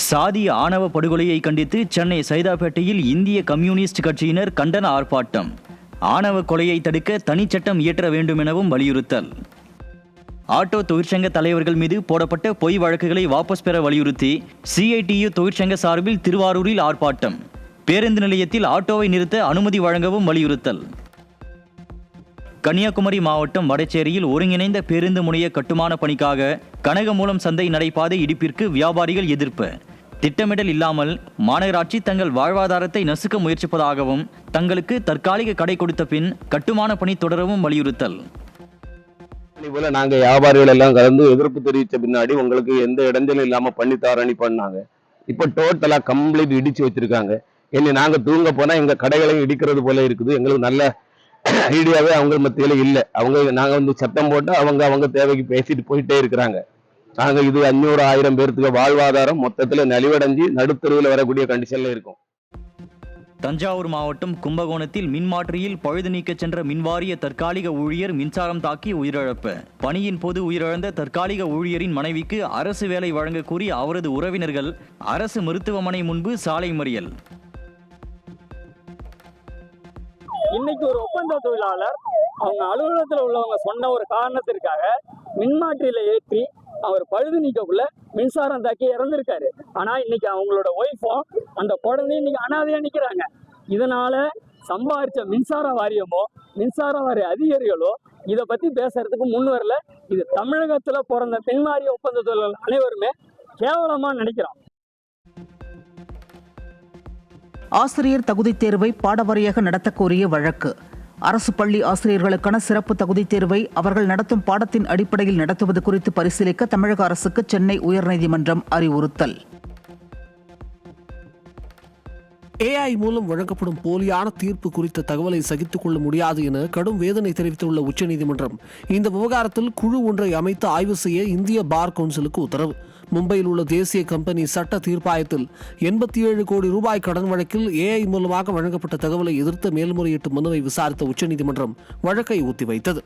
Speaker 3: சாதி ஆணவ படுகொலையை கண்டித்து சென்னை சைதாப்பேட்டையில் இந்திய கம்யூனிஸ்ட் கட்சியினர் கண்டன ஆர்ப்பாட்டம். ஆணவ கொலையை தடுக்க தனிச்சட்டம் இயற்ற வேண்டும் எனவும் வலியுறுத்தல். ஆட்டோ தொழிற்சங்க தலைவர்கள் மீது போடப்பட்ட பொய் வழக்குகளை வாபஸ் பெற வலியுறுத்தி CITU தொழிற்சங்க சார்பில் திருவாரூரில் ஆர்ப்பாட்டம். பேருந்து நிலையத்தில் ஆட்டோவை நிறுத்த அனுமதி வழங்கவும் வலியுறுத்தல். கன்னியாகுமரி மாவட்டம் வடச்சேரியில் ஒருங்கிணைந்த பேருந்து முனைய கட்டுமான பணிக்காக கனகமூலம் சந்தை நடைபாதை இடிப்பிற்கு வியாபாரிகள் எதிர்ப்பு. திட்டமிடல் இல்லாமல் மாநகராட்சி தங்கள் வாழ்வாதாரத்தை நசுக்க முயற்சிப்பதாகவும் தங்களுக்கு தற்காலிக கடை கொடுத்த பின் கட்டுமான பணி தொடரவும் வலியுறுத்தல்.
Speaker 9: போல நாங்க வியாபாரிகள் எல்லாம் கலந்து எதிர்ப்பு தெரிவித்த பின்னாடி உங்களுக்கு எந்த இடைஞ்சலும் இல்லாம பண்ணி பண்ணாங்க. இப்ப டோட்டலா கம்ப்ளீட் இடிச்சு வச்சிருக்காங்க. இனி நாங்க தூங்க போனா எங்க கடைகளையும் இடிக்கிறது போல இருக்குது. எங்களுக்கு நல்ல ஐடியாவே அவங்க மத்தியில இல்லை. நாங்க சத்தம் போட்டு அவங்க தேவைக்கு பேசிட்டு போயிட்டே இருக்கிறாங்க. நாங்க இது 500-1000 பேருக்கு வாழ்வாதாரம் மொத்தத்துல நலிவடைஞ்சு நடுத்தருவில் வரக்கூடிய கண்டிஷன்ல இருக்கும்.
Speaker 3: தஞ்சாவூர் மாவட்டம் கும்பகோணத்தில் மின்மாற்றியில் பழுது நீக்கச் சென்ற மின்வாரிய தற்காலிக ஊழியர் மின்சாரம் தாக்கி உயிரிழப்பு. பணியின் போது உயிரிழந்த தற்காலிக ஊழியரின் மனைவிக்கு அரசு வேலை வழங்க கூறி அவரது உறவினர்கள் அரசு மருத்துவமனை முன்பு சாலை மறியல்.
Speaker 10: இன்னைக்கு ஒரு ஒப்பந்த தொழிலாளர் அவங்க அலுவலகத்தில் உள்ளவங்க சொன்ன ஒரு காரணத்திற்காக மின்மாற்றியில ஏற்றி அவர் பழுது நீக்கக்குள்ள மின்சாரம் தாக்கி இறந்திருக்காரு. ஆனா இன்னைக்கு அவங்களோட ஒய்ஃபும் அந்த குழந்தையும் இன்னைக்கு அனாதையா நிக்கிறாங்க. இதனால சம்பாதிச்ச மின்சார வாரியமோ மின்சார வாரிய அதிகாரிகளோ இதை பத்தி பேசுறதுக்கு முன் வரல. இது தமிழகத்துல பிறந்த மின்வாரிய ஒப்பந்த தொழிலாளர் அனைவருமே கேவலமா நினைக்கிறோம்.
Speaker 2: ஆசிரியர் தகுதித் தேர்வை பாடவாரியாக நடத்த கோரிய வழக்கு. அரசு பள்ளி ஆசிரியர்களுக்கான சிறப்பு தகுதித் தேர்வை அவர்கள் நடத்தும் பாடத்தின் அடிப்படையில் நடத்துவது குறித்து பரிசீலிக்க தமிழக அரசுக்கு சென்னை உயர்நீதிமன்றம் அறிவுறுத்தல்.
Speaker 11: AI மூலம் வழங்கப்படும் போலியான தீர்ப்பு குறித்த தகவலை சகித்துக் கொள்ள முடியாது என கடும் வேதனை தெரிவித்துள்ள உச்சநீதிமன்றம் இந்த விவகாரத்தில் குழு ஒன்றை அமைத்து ஆய்வு செய்ய இந்திய பார் கவுன்சிலுக்கு உத்தரவு. மும்பையில் உள்ள தேசிய கம்பெனி சட்ட தீர்ப்பாயத்தில் 87 கோடி ரூபாய் கடன் வழக்கில் AI மூலமாக வழங்கப்பட்ட தகவலை எதிர்த்த மேல்முறையீட்டு மனுவை விசாரித்த உச்சநீதிமன்றம் வழக்கை ஒத்திவைத்தது.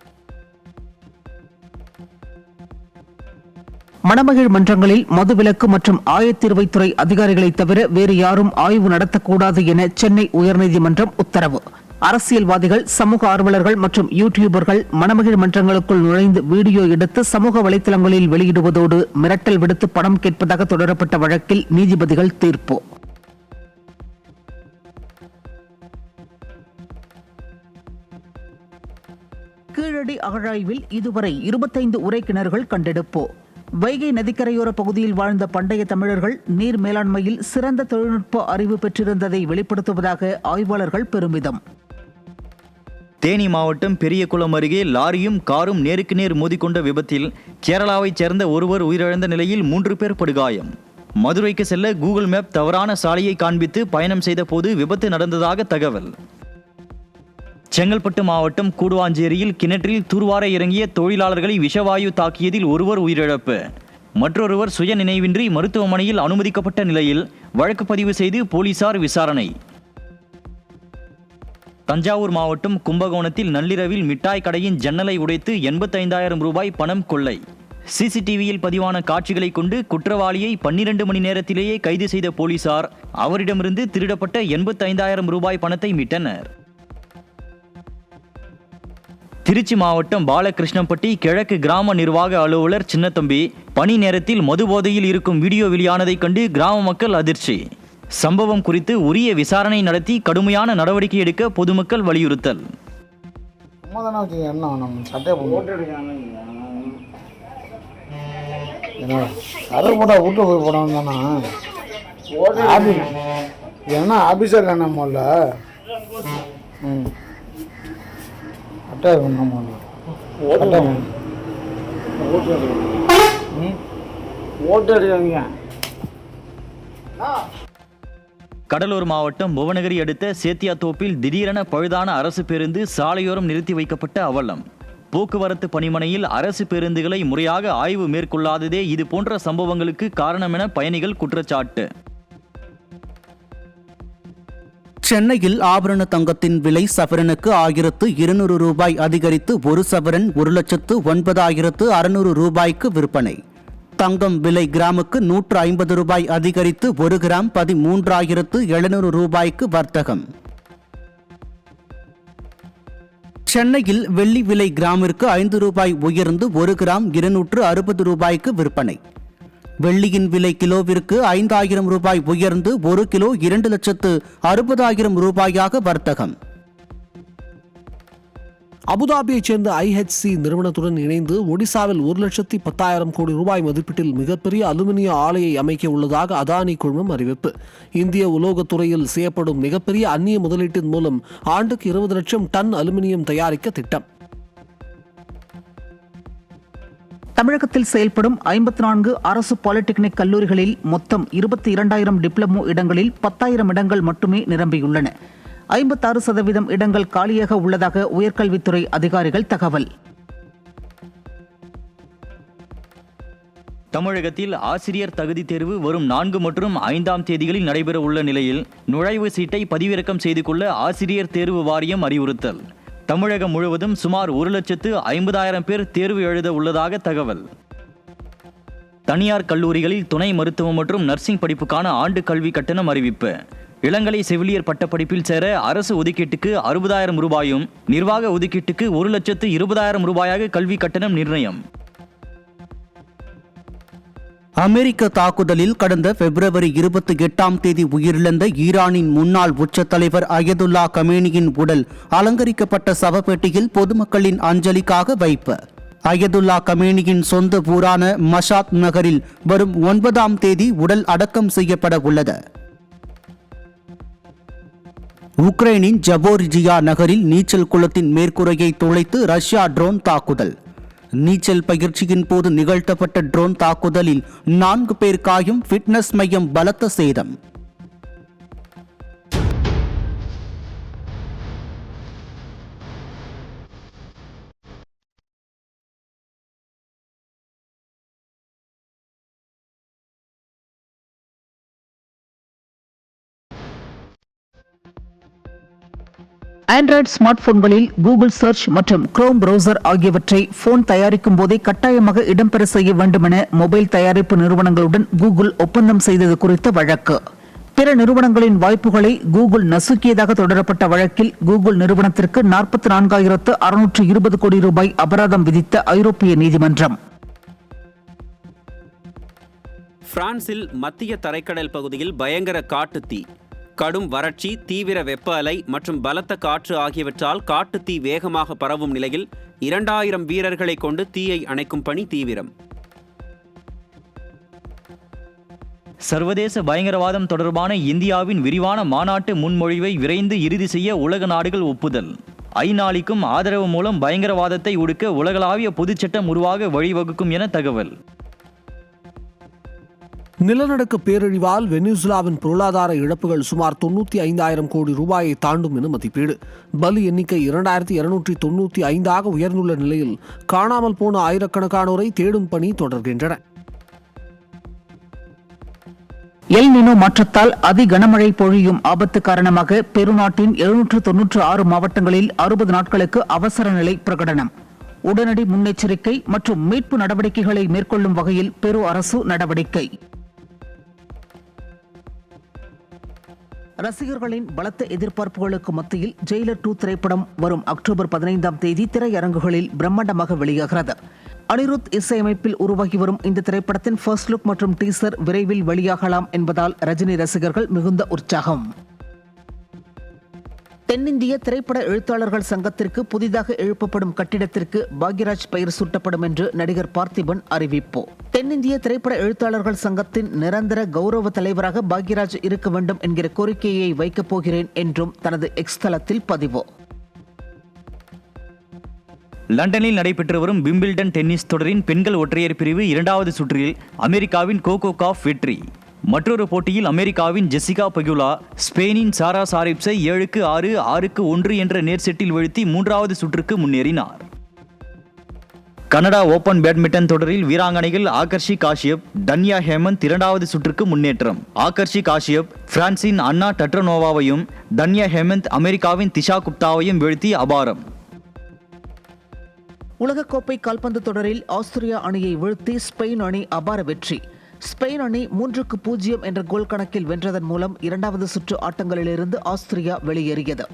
Speaker 2: மணமகிழ் மன்றங்களில் மதுவிலக்கு மற்றும் ஆயத்தீர்வைத்துறை அதிகாரிகளை தவிர வேறு யாரும் ஆய்வு நடத்தக்கூடாது என சென்னை உயர்நீதிமன்றம் உத்தரவு. அரசியல்வாதிகள், சமூக ஆர்வலர்கள் மற்றும் யூடியூபர்கள் மணமகிழ் மன்றங்களுக்குள் நுழைந்து வீடியோ எடுத்து சமூக வலைதளங்களில் வெளியிடுவதோடு மிரட்டல் விடுத்து பணம் கேட்பதாக தொடரப்பட்ட வழக்கில் நீதிபதிகள் தீர்ப்பு. கீழடி அகழாய்வில் இதுவரை 25 உரை கிணறுகள் கண்டெடுப்பு. வைகை நதிக்கரையோர பகுதியில் வாழ்ந்த பண்டைய தமிழர்கள் நீர் மேலாண்மையில் சிறந்த தொழில்நுட்ப அறிவு பெற்றிருந்ததை வெளிப்படுத்துவதாக ஆய்வாளர்கள் பெருமிதம்.
Speaker 3: தேனி மாவட்டம் பெரியகுளம் அருகே லாரியும் காரும் நேருக்கு நேர் மோதிக்கொண்ட விபத்தில் கேரளாவைச் சேர்ந்த ஒருவர் உயிரிழந்த நிலையில் 3 பேர் படுகாயம். மதுரைக்கு செல்ல கூகுள் மேப் தவறான சாலையை காண்பித்து பயணம் செய்த போது விபத்து நடந்ததாக தகவல். செங்கல்பட்டு மாவட்டம் கூடுவாஞ்சேரியில் கிணற்றில் தூர்வார இறங்கிய தொழிலாளர்களை விஷவாயு தாக்கியதில் ஒருவர் உயிரிழப்பு. மற்றொருவர் சுய நினைவின்றி மருத்துவமனையில் அனுமதிக்கப்பட்ட நிலையில் வழக்கு பதிவு செய்து போலீசார் விசாரணை. தஞ்சாவூர் மாவட்டம் கும்பகோணத்தில் நள்ளிரவில் மிட்டாய் கடையின் ஜன்னலை உடைத்து 85,000 ரூபாய் பணம் கொள்ளை. சிசிடிவியில் பதிவான காட்சிகளை கொண்டு குற்றவாளியை 12 மணி நேரத்திலேயே கைது செய்த போலீசார் அவரிடமிருந்து திருடப்பட்ட 85,000 ரூபாய் பணத்தை மீட்டனர். திருச்சி மாவட்டம் பாலகிருஷ்ணம்பட்டி கிழக்கு கிராம நிர்வாக அலுவலர் சின்னத்தம்பி பணி நேரத்தில் மது போதையில் இருக்கும் வீடியோ வெளியானதை கண்டு கிராம மக்கள் அதிர்ச்சி. சம்பவம் குறித்து உரிய விசாரணை நடத்தி கடுமையான நடவடிக்கை எடுக்க பொதுமக்கள் வலியுறுத்தல். கடலூர் மாவட்டம் புவனகிரி அடுத்த சேத்தியாத்தோப்பில் திடீரென பழுதான அரசு பேருந்து சாலையோரம் நிறுத்தி வைக்கப்பட்ட அவலம். போக்குவரத்து பணிமனையில் அரசு பேருந்துகளை முறையாக ஆய்வு மேற்கொள்ளாததே இது போன்ற சம்பவங்களுக்கு காரணம் என பயணிகள் குற்றச்சாட்டு.
Speaker 7: சென்னையில் ஆபரண தங்கத்தின் விலை சவரனுக்கு 1,200 ரூபாய் அதிகரித்து 1 சவரன் 1,09,600 ரூபாய்க்கு விற்பனை. தங்கம் விலை கிராமுக்கு 150 ரூபாய் அதிகரித்து 1 கிராம் 13,700 ரூபாய்க்கு வர்த்தகம். சென்னையில் வெள்ளி விலை கிராமிற்கு 5 ரூபாய் உயர்ந்து 1 கிராம் 260 ரூபாய்க்கு விற்பனை. வெள்ளியின் விலை கிலோவிற்கு 5,000 ரூபாய் உயர்ந்து 1 கிலோ 2,60,000 ரூபாயாக வர்த்தகம்.
Speaker 11: அபுதாபியைச் சேர்ந்த IHC நிறுவனத்துடன் இணைந்து ஒடிசாவில் 1,10,000 கோடி ரூபாய் மதிப்பீட்டில் மிகப்பெரிய அலுமினிய ஆலையை அமைக்க உள்ளதாக அதானி குழுமம் அறிவிப்பு. இந்திய உலோகத்துறையில் செய்யப்படும் மிகப்பெரிய அந்நிய முதலீட்டின் மூலம் ஆண்டுக்கு 20 லட்சம் டன் அலுமினியம் தயாரிக்க திட்டம்.
Speaker 2: தமிழகத்தில் செயல்படும் 54 அரசு பாலிடெக்னிக் கல்லூரிகளில் மொத்தம் 22,000 டிப்ளமோ இடங்களில் 10,000 இடங்கள் மட்டுமே நிரம்பியுள்ளன. 56% இடங்கள் காலியாக உள்ளதாக உயர்கல்வித்துறை அதிகாரிகள் தகவல்.
Speaker 3: தமிழகத்தில் ஆசிரியர் தகுதி தேர்வு வரும் 4 மற்றும் 5ஆம் தேதிகளில் நடைபெற உள்ள நிலையில் நுழைவு சீட்டை பதிவிறக்கம் செய்து கொள்ள ஆசிரியர் தேர்வு வாரியம் அறிவுறுத்தல். தமிழகம் முழுவதும் சுமார் 1,50,000 பேர் தேர்வு எழுத உள்ளதாக தகவல். தனியார் கல்லூரிகளில் துணை மருத்துவம் மற்றும் நர்சிங் படிப்புக்கான ஆண்டு கல்வி கட்டணம் அறிவிப்பு. இளங்கலை செவிலியர் பட்டப்படிப்பில் சேர அரசு ஒதுக்கீட்டுக்கு 60,000 ரூபாயும் நிர்வாக ஒதுக்கீட்டுக்கு 1,20,000 ரூபாயாக கல்வி கட்டணம் நிர்ணயம்.
Speaker 7: அமெரிக்க தாக்குதலில் கடந்த பிப்ரவரி 28ஆம் தேதி உயிரிழந்த ஈரானின் முன்னாள் உச்ச தலைவர் அயதுல்லா கமேனியின் உடல் அலங்கரிக்கப்பட்ட சவப்பெட்டியில் பொதுமக்களின் அஞ்சலிக்காக வைப்பு. அயதுல்லா கமேனியின் சொந்த ஊரான மஷாத் நகரில் வரும் 9ஆம் தேதி உடல் அடக்கம் செய்யப்பட உள்ளது. உக்ரைனின் ஜபோரிஜியா நகரில் நீச்சல் குளத்தின் மேற்கூரையை துளைத்து ரஷ்யா ட்ரோன் தாக்குதல். நீச்சல் பயிற்சியின் போது நிகழ்த்தப்பட்ட ட்ரோன் தாக்குதலில் 4 பேர் காயம், ஃபிட்னஸ் மையம் பலத்த சேதம்.
Speaker 2: ஆண்ட்ராய்டு ஸ்மார்ட் போன்களில் கூகுள் சர்ச் மற்றும் குரோம் பிரவுசர் ஆகியவற்றை போன் தயாரிக்கும் போதே கட்டாயமாக இடம்பெற செய்ய வேண்டும் என மொபைல் தயாரிப்பு நிறுவனங்களுடன் கூகுள் ஒப்பந்தம் செய்தது குறித்த வழக்கு. பிற நிறுவனங்களின் வாய்ப்புகளை கூகுள் நசுக்கியதாக தொடரப்பட்ட வழக்கில் கூகுள் நிறுவனத்திற்கு 44,620 கோடி ரூபாய் அபராதம் விதித்த ஐரோப்பிய நீதிமன்றம்.
Speaker 12: பிரான்சில் மத்திய தரைக்கடல் பகுதியில் பயங்கர காட்டுத்தீ. கடும் வறட்சி, தீவிர வெப்ப அலை மற்றும் பலத்த காற்று ஆகியவற்றால் காட்டுத்தீ வேகமாக பரவும் நிலையில் 2000 வீரர்களை கொண்டு தீயை அணைக்கும் பணி தீவிரம்.
Speaker 3: சர்வதேச பயங்கரவாதம் தொடர்பான இந்தியாவின் விரிவான மாநாட்டு முன்மொழிவை விரைந்து இறுதி செய்ய உலக நாடுகள் ஒப்புதல். ஐநாளிக்கும் ஆதரவு மூலம் பயங்கரவாதத்தை ஒடுக்க உலகளாவிய பொதுச்சட்டம் உருவாக வழிவகுக்கும் என தகவல்.
Speaker 11: நிலநடுக்க பேரழிவால் வெனிசுலாவின் பொருளாதார இழப்புகள் சுமார் 95,000 கோடி ரூபாயை தாண்டும் என மதிப்பீடு. பலி எண்ணிக்கை 2,295 உயர்ந்துள்ள நிலையில் காணாமல் போன ஆயிரக்கணக்கானோரை தேடும் பணி தொடர்கின்றன.
Speaker 2: எல் நினோ மாற்றத்தால் அதி கனமழை பொழியும் ஆபத்து காரணமாக பெருநாட்டின் 796 மாவட்டங்களில் 60 நாட்களுக்கு அவசர நிலை பிரகடனம். உடனடி முன்னெச்சரிக்கை மற்றும் மீட்பு நடவடிக்கைகளை மேற்கொள்ளும் வகையில் பெரு அரசு நடவடிக்கை. ரசிகர்களின் பலத்த எதிர்பார்ப்புகளுக்கு மத்தியில் ஜெயிலர் 2 திரைப்படம் வரும் அக்டோபர் 15ஆம் தேதி திரையரங்குகளில் பிரம்மாண்டமாக வெளியாகிறது. அனிருத் இசையமைப்பில் உருவாகி வரும் இந்த திரைப்படத்தின் ஃபர்ஸ்ட் லுக் மற்றும் டீசர் விரைவில் வெளியாகலாம் என்பதால் ரஜினி ரசிகர்கள் மிகுந்த உற்சாகம். தென்னிந்திய திரைப்பட எழுத்தாளர்கள் சங்கத்திற்கு புதிதாக எழுப்பப்படும் கட்டிடத்திற்கு பாக்யராஜ் பெயர் சூட்டப்படும் என்று நடிகர் பார்த்திபன் அறிவிப்பு. தென்னிந்திய திரைப்பட எழுத்தாளர்கள் சங்கத்தின் நிரந்தர கௌரவ தலைவராக பாக்யராஜ் இருக்க வேண்டும் என்கிற கோரிக்கையை வைக்கப் போகிறேன் என்றும் தனது எக்ஸ் தளத்தில் பதிவு.
Speaker 3: லண்டனில் நடைபெற்று வரும் விம்பிள்டன் டென்னிஸ் தொடரின் பெண்கள் ஒற்றையர் பிரிவு 2வது சுற்றில் அமெரிக்காவின் கோகோ காஃப் வெற்றி. மற்றொரு போட்டியில் அமெரிக்காவின் ஜெசிகா பெகுலா ஸ்பெயினின் சாரா சாரிப்ஸை 7-6, 6-1 என்ற நேர் செட்டில் வீழ்த்தி 3வது சுற்றுக்கு முன்னேறினார். கனடா ஓபன் பேட்மிண்டன் தொடரில் வீராங்கனைகள் ஆகர்ஷி காஷ்யப், தன்யா ஹேமந்த் 2வது சுற்றுக்கு முன்னேற்றம். ஆகர்ஷி காஷ்யப் பிரான்சின் அன்னா டட்ரனோவாவையும், தன்யா ஹேமந்த் அமெரிக்காவின் திஷா குப்தாவையும் வீழ்த்தி அபாரம்.
Speaker 2: உலகக்கோப்பை கால்பந்து தொடரில் ஆஸ்திரியா அணியை வீழ்த்தி ஸ்பெயின் அணி அபார வெற்றி. ஸ்பெயின் அணி 3-0 என்ற கோல் கணக்கில் வென்றதன் மூலம் 2வது சுற்று ஆட்டங்களிலிருந்து ஆஸ்திரியா வெளியேறியது.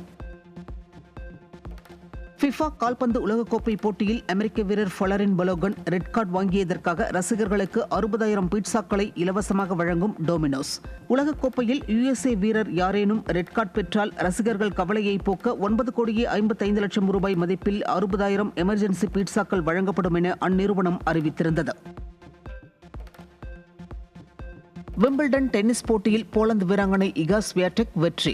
Speaker 2: ஃபிஃபா கால்பந்து உலகக்கோப்பை போட்டியில் அமெரிக்க வீரர் ஃபலரின் பலோகன் ரெட் கார்டு வாங்கியதற்காக ரசிகர்களுக்கு 60,000 பீட்சாக்களை இலவசமாக வழங்கும் டோமினோஸ். உலகக்கோப்பையில் USA வீரர் யாரேனும் ரெட் கார்டு பெற்றால் ரசிகர்கள் கவலையை போக்க 9,55,00,000 ரூபாய் மதிப்பில் 60,000 எமர்ஜென்சி பீட்சாக்கள் வழங்கப்படும் என அந்நிறுவனம் அறிவித்திருந்தது. விம்பிள்டன் டென்னிஸ் போட்டியில் போலந்து வீராங்கனை இகா ஸ்வியாடெக் வெற்றி.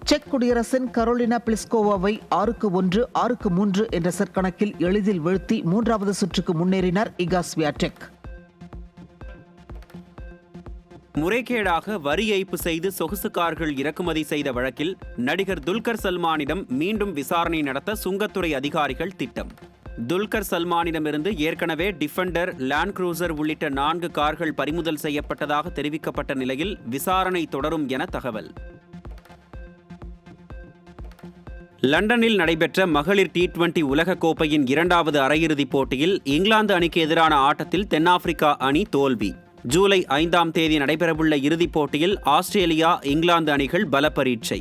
Speaker 2: செக் குடியரசின் கரோலினா பிளிஸ்கோவாவை 6-1, 6-3 என்ற செட் கணக்கில் எளிதில் வீழ்த்தி 3வது சுற்றுக்கு முன்னேறினார் இகா ஸ்வியாடெக்.
Speaker 12: முறைகேடாக வரி ஏய்ப்பு செய்து சொகுசு கார்கள் இறக்குமதி செய்த வழக்கில் நடிகர் துல்கர் சல்மானிடம் மீண்டும் விசாரணை நடத்த சுங்கத்துறை அதிகாரிகள் திட்டம். துல்கர் சல்மானிடமிருந்து ஏற்கனவே டிஃபெண்டர், லேண்ட் குரூசர் உள்ளிட்ட 4 கார்கள் பறிமுதல் செய்யப்பட்டதாக தெரிவிக்கப்பட்ட நிலையில் விசாரணை தொடரும் என தகவல். லண்டனில் நடைபெற்ற மகளிர் T20 உலகக்கோப்பையின் 2வது அரையிறுதிப் போட்டியில் இங்கிலாந்து அணிக்கு எதிரான ஆட்டத்தில் தென்னாப்பிரிக்கா அணி தோல்வி. ஜூலை 5ஆம் தேதி நடைபெறவுள்ள இறுதிப் போட்டியில் ஆஸ்திரேலியா, இங்கிலாந்து அணிகள் பல பரீட்சை.